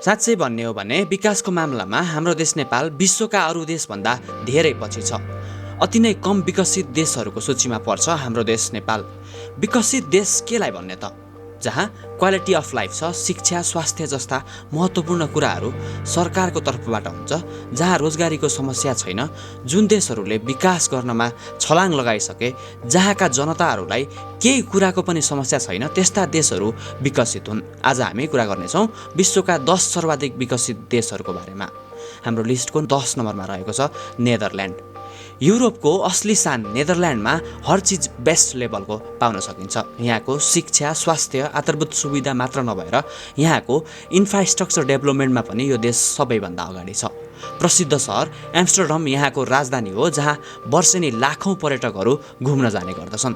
साँच्चै भन्ने हो भने विकासको मामलामा हाम्रो देश नेपाल विश्वका अरू देशभन्दा धेरै पछि छ। अति नै कम विकसित देशहरूको सूचीमा पर्छ हाम्रो देश नेपाल। विकसित देश केलाई भन्ने त? जहाँ क्वालिटी अफ लाइफ छ, शिक्षा, स्वास्थ्य जस्ता महत्त्वपूर्ण कुराहरू सरकारको तर्फबाट हुन्छ, जहाँ रोजगारीको समस्या छैन, जुन देशहरूले विकास गर्नमा छलाङ लगाइसके, जहाँका जनताहरूलाई केही कुराको पनि समस्या छैन, त्यस्ता देशहरू विकसित हुन्। आज हामी कुरा गर्नेछौँ विश्वका 10 सर्वाधिक विकसित देशहरूको बारेमा। हाम्रो लिस्टको 10 नम्बरमा रहेको छ नेदरल्यान्ड। युरोपको असली शान नेदरल्यान्डमा हर चिज बेस्ट लेभलको पाउन सकिन्छ। यहाँको शिक्षा, स्वास्थ्य, आधारभूत सुविधा मात्र नभएर यहाँको इन्फ्रास्ट्रक्चर डेभलपमेन्टमा पनि यो देश सबैभन्दा अगाडि छ। प्रसिद्ध सहर एम्स्टर्डम यहाँको राजधानी हो, जहाँ वर्षेनी लाखौँ पर्यटकहरू घुम्न जाने गर्दछन्।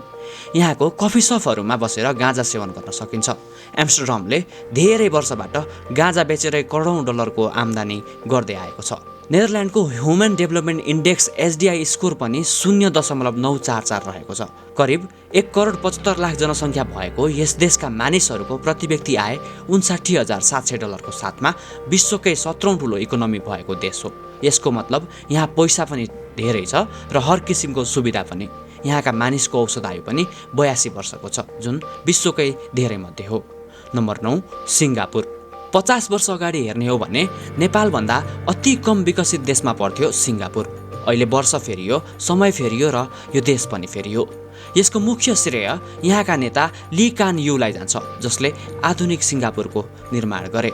यहाँको कफी सपहरूमा बसेर गाँजा सेवन गर्न सकिन्छ। एम्स्टर्डमले धेरै वर्षबाट गाँजा बेचेर करोडौँ डलरको आम्दानी गर्दै आएको छ। नेदरल्यान्डको ह्युमन डेभलपमेन्ट इन्डेक्स एचडिआई स्कोर पनि 0.944 रहेको छ। करिब 1,75,00,000 जनसङ्ख्या भएको यस देशका मानिसहरूको प्रति व्यक्ति आय $59,700 साथमा विश्वकै 17औं ठुलो इकोनोमी भएको देश हो। यसको मतलब यहाँ पैसा पनि धेरै छ र हर किसिमको सुविधा पनि। यहाँका मानिसको औसत आयु पनि 82 वर्षको छ, जुन विश्वकै धेरै मध्ये हो। Number 9 Singapore. 50 वर्ष अगाडि हेर्ने हो भने नेपालभन्दा अति कम विकसित देशमा पर्थ्यो सिङ्गापुर। अहिले वर्ष फेरियो, समय फेरियो र यो देश पनि फेरियो। यसको मुख्य श्रेय यहाँका नेता ली कान यूलाई जान्छ, जसले आधुनिक सिङ्गापुरको निर्माण गरे।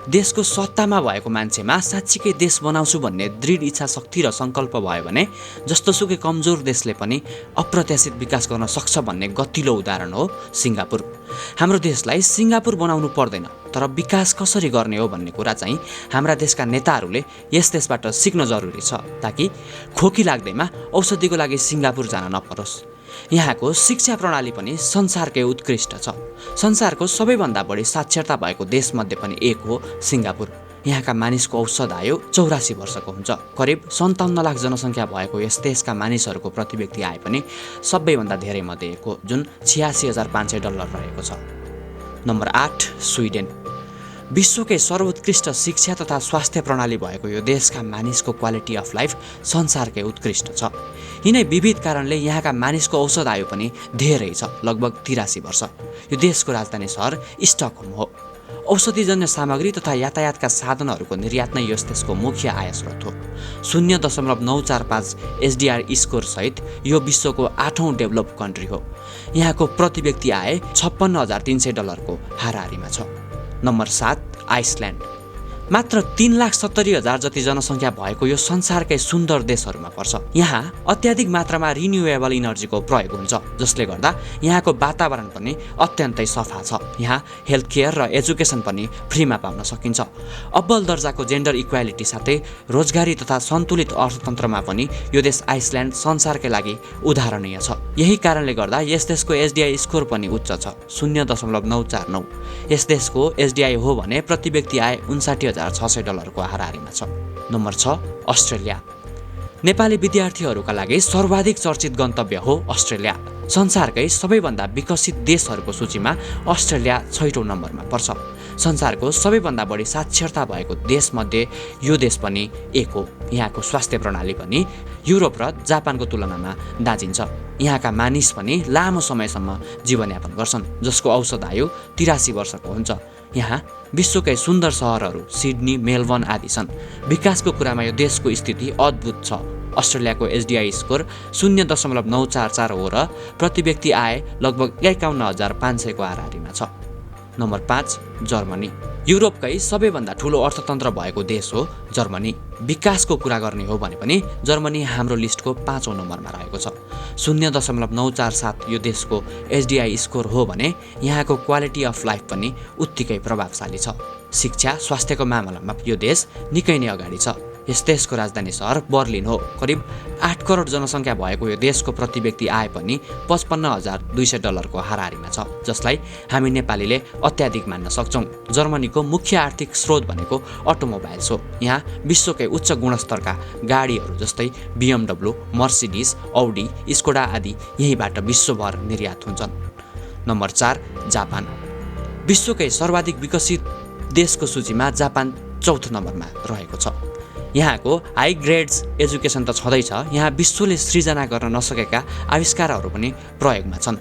देशको सत्तामा भएको मान्छेमा साँच्चीकै देश बनाउँछु भन्ने दृढ इच्छा शक्ति र सङ्कल्प भयो भने जस्तोसुकै कमजोर देशले पनि अप्रत्याशित विकास गर्न सक्छ भन्ने गतिलो उदाहरण हो सिङ्गापुर। हाम्रो देशलाई सिङ्गापुर बनाउनु पर्दैन, तर विकास कसरी गर्ने हो भन्ने कुरा चाहिँ हाम्रा देशका नेताहरूले यस देशबाट सिक्न जरुरी छ, ताकि खोकी लाग्दैमा औषधिको लागि सिङ्गापुर जान नपरोस्। यहाँको शिक्षा प्रणाली पनि संसारकै उत्कृष्ट छ। संसारको सबैभन्दा बढी साक्षरता भएको देशमध्ये पनि एक हो सिङ्गापुर। यहाँका मानिसको औसत आयु 84 वर्षको हुन्छ। करिब 57 लाख जनसङ्ख्या भएको यस देशका मानिसहरूको प्रति व्यक्ति आय पनि सबैभन्दा धेरै मध्ये एक हो, जुन $86,500 रहेको छ। Number 8 Sweden. विश्वकै सर्वोत्कृष्ट शिक्षा तथा स्वास्थ्य प्रणाली भएको यो देशका मानिसको क्वालिटी अफ लाइफ संसारकै उत्कृष्ट छ। यिनै विविध कारणले यहाँका मानिसको औसत आयु पनि धेरै छ, लगभग 83 वर्ष। यो देशको राजधानी सहर स्टकहोम हो। औषधिजन्य सामग्री तथा यातायातका साधनहरूको निर्यात नै यस देशको मुख्य आय स्रोत हो। 0.945 एचडिआर स्कोर सहित यो विश्वको 8औं डेभलप कन्ट्री हो। यहाँको प्रति व्यक्ति आय $56,300 को हाराहारीमा छ। Number 7 island. मात्र 3,70,000 जति जनसङ्ख्या भएको यो संसारकै सुन्दर देशहरूमा पर्छ। यहाँ अत्याधिक मात्रामा रिन्युएबल इनर्जीको प्रयोग हुन्छ, जसले गर्दा यहाँको वातावरण पनि अत्यन्तै सफा छ। यहाँ हेल्थ केयर र एजुकेसन पनि फ्रीमा पाउन सकिन्छ। अब्बल दर्जाको जेन्डर इक्वालिटी साथै रोजगारी तथा सन्तुलित अर्थतन्त्रमा पनि यो देश आइसल्यान्ड संसारकै लागि उदाहरणीय छ। यही कारणले गर्दा यस देशको एचडिआई स्कोर पनि उच्च छ, 0.949। यस देशको एचडिआई हो भने प्रति व्यक्ति आय $59,600 को हाराहारीमा छ। Number 6 Australia. नेपाली विद्यार्थीहरूका लागि सर्वाधिक चर्चित गन्तव्य हो अस्ट्रेलिया। संसारकै सबैभन्दा विकसित देशहरूको सूचीमा अस्ट्रेलिया 6औं नम्बरमा पर्छ। संसारको सबैभन्दा बढी साक्षरता भएको देशमध्ये यो देश पनि एक हो। यहाँको स्वास्थ्य प्रणाली पनि युरोप र जापानको तुलनामा दाँजिन्छ। यहाँका मानिस पनि लामो समयसम्म जीवनयापन गर्छन्, जसको औसत आयु 83 वर्षको हुन्छ। यहाँ विश्वकै सुन्दर सहरहरू सिडनी, मेलबर्न आदि छन्। विकासको कुरामा यो देशको स्थिति अद्भुत छ। अस्ट्रेलियाको एचडिआई स्कोर 0.944 हो र प्रति व्यक्ति आय लगभग 51,500 को हाराहारीमा छ। Number 5 Germany. युरोपकै सबैभन्दा ठुलो अर्थतन्त्र भएको देश हो जर्मनी। विकासको कुरा गर्ने हो भने पनि जर्मनी हाम्रो लिस्टको 5औं नम्बरमा रहेको छ। 0.947 यो देशको एचडिआई स्कोर हो भने यहाँको क्वालिटी अफ लाइफ पनि उत्तिकै प्रभावशाली छ। शिक्षा, स्वास्थ्यको मामलामा यो देश निकै नै अगाडि छ। यस देशको राजधानी सहर बर्लिन हो। करिब 8 करोड जनसङ्ख्या भएको यो देशको प्रति व्यक्ति आय पनि $55,200 को हाराहारीमा छ, जसलाई हामी नेपालीले अत्याधिक मान्न सक्छौँ। जर्मनीको मुख्य आर्थिक स्रोत भनेको अटोमोबाइल्स हो। यहाँ विश्वकै उच्च गुणस्तरका गाडीहरू जस्तै BMW, मर्सिडिज, औडी, स्कोडा आदि यहीँबाट विश्वभर निर्यात हुन्छन्। Number 4 Japan. विश्वकै सर्वाधिक विकसित देशको सूचीमा जापान चौथो नम्बरमा रहेको छ। यहाँको हाई ग्रेड्स एजुकेसन त छँदैछ, यहाँ विश्वले सृजना गर्न नसकेका आविष्कारहरू पनि प्रयोगमा छन्।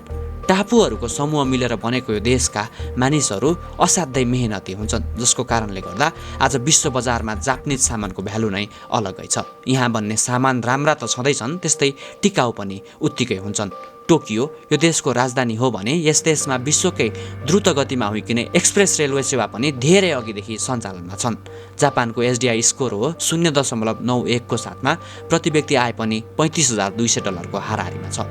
टापुहरूको समूह मिलेर बनेको यो देशका मानिसहरू असाध्यै मेहनती हुन्छन्, जसको कारणले गर्दा आज विश्व बजारमा जापानिज सामानको भ्यालु नै अलगै छ। यहाँ बन्ने सामान राम्रा त छँदैछन्, त्यस्तै टिकाउ पनि उत्तिकै हुन्छन्। टोकियो यो देशको राजधानी हो भने यस देशमा विश्वकै द्रुत गतिमा हुर्किने एक्सप्रेस रेलवे सेवा पनि धेरै अघिदेखि सञ्चालनमा छन्। जापानको एसडिआई स्कोर हो 0.91 को साथमा प्रति व्यक्ति आय पनि $35,200 हाराहारीमा छ।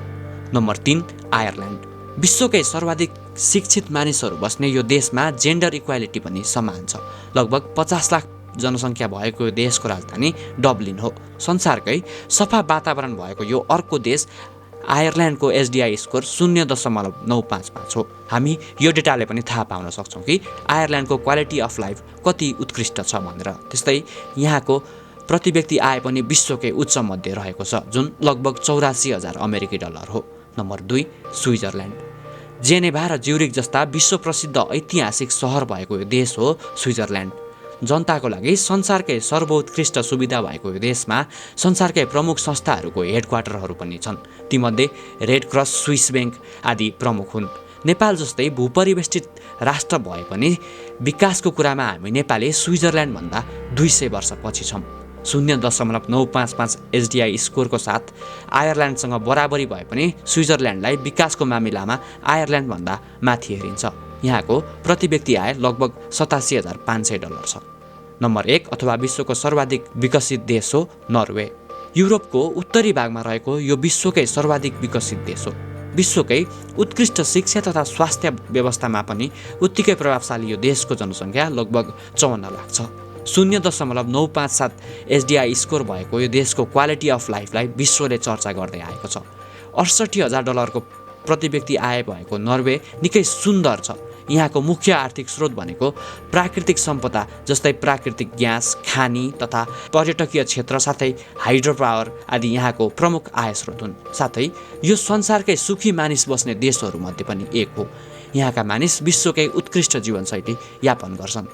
Number 3 Ireland. विश्वकै सर्वाधिक शिक्षित मानिसहरू बस्ने यो देशमा जेन्डर इक्वालिटी पनि समान छ। लगभग 50 लाख जनसङ्ख्या भएको यो देशको राजधानी डब्लिन हो। संसारकै सफा वातावरण भएको यो अर्को देश आयरल्यान्डको एसडिआई स्कोर 0.955 हो। हामी यो डेटाले पनि थाहा पाउन सक्छौँ कि आयरल्यान्डको क्वालिटी अफ लाइफ कति उत्कृष्ट छ भनेर। त्यस्तै यहाँको प्रति व्यक्ति आय पनि विश्वकै उच्च मध्ये रहेको छ, जुन लगभग $84,000 हो। Number 2 Switzerland. जेनेभा र ज्युरिक जस्ता विश्व प्रसिद्ध ऐतिहासिक सहर भएको यो देश हो स्विजरल्यान्ड। जनताको लागि संसारकै सर्वोत्कृष्ट सुविधा भएको यो देशमा संसारकै प्रमुख संस्थाहरूको हेडक्वार्टरहरू पनि छन्। तीमध्ये रेड क्रस, स्विस ब्याङ्क आदि प्रमुख हुन्। नेपाल जस्तै भूपरिवेष्टित राष्ट्र भए पनि विकासको कुरामा हामी नेपाली स्विजरल्यान्डभन्दा 200 वर्ष पछि छौँ। 0.955 एसडिआई स्कोरको साथ आयरल्यान्डसँग बराबरी भए पनि स्विजरल्यान्डलाई विकासको मामिलामा आयरल्यान्डभन्दा माथि हेरिन्छ। यहाँको प्रति व्यक्ति आय लगभग $87,500 छ। नम्बर 1 अथवा विश्वको सर्वाधिक विकसित देश हो नर्वे। युरोपको उत्तरी भागमा रहेको यो विश्वकै सर्वाधिक विकसित देश हो। विश्वकै उत्कृष्ट शिक्षा तथा स्वास्थ्य व्यवस्थामा पनि उत्तिकै प्रभावशाली यो देशको जनसङ्ख्या लगभग 54 लाख छ। 0.957 एसडिआई स्कोर भएको यो देशको क्वालिटी अफ लाइफलाई विश्वले चर्चा गर्दै आएको छ। $68,000 को प्रति व्यक्ति आय भएको नर्वे निकै सुन्दर छ। यहाँको मुख्य आर्थिक स्रोत भनेको प्राकृतिक सम्पदा जस्तै प्राकृतिक ग्यास, खानी तथा पर्यटकीय क्षेत्र साथै हाइड्रो पावर आदि यहाँको प्रमुख आय स्रोत हुन्। साथै यो संसारकै सुखी मानिस बस्ने देशहरूमध्ये पनि एक हो। यहाँका मानिस विश्वकै उत्कृष्ट जीवनशैली यापन गर्छन्।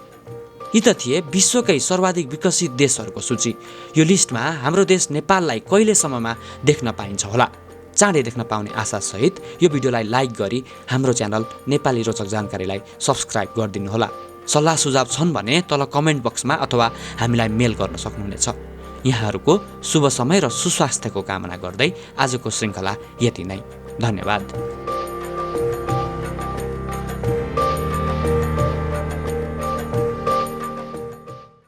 यी त थिए विश्वकै सर्वाधिक विकसित देशहरूको सूची। यो लिस्टमा हाम्रो देश नेपाललाई कहिलेसम्ममा देख्न पाइन्छ होला? चाँडै देख्न पाउने आशासहित यो भिडियोलाई लाइक गरी हाम्रो च्यानल नेपाली रोचक जानकारीलाई सब्सक्राइब गरिदिनुहोला। सल्लाह सुझाव छन् भने तल कमेन्ट बक्समा अथवा हामीलाई मेल गर्न सक्नुहुनेछ। यहाँहरूको शुभ समय र सुस्वास्थ्यको कामना गर्दै आजको श्रृङ्खला यति नै। धन्यवाद।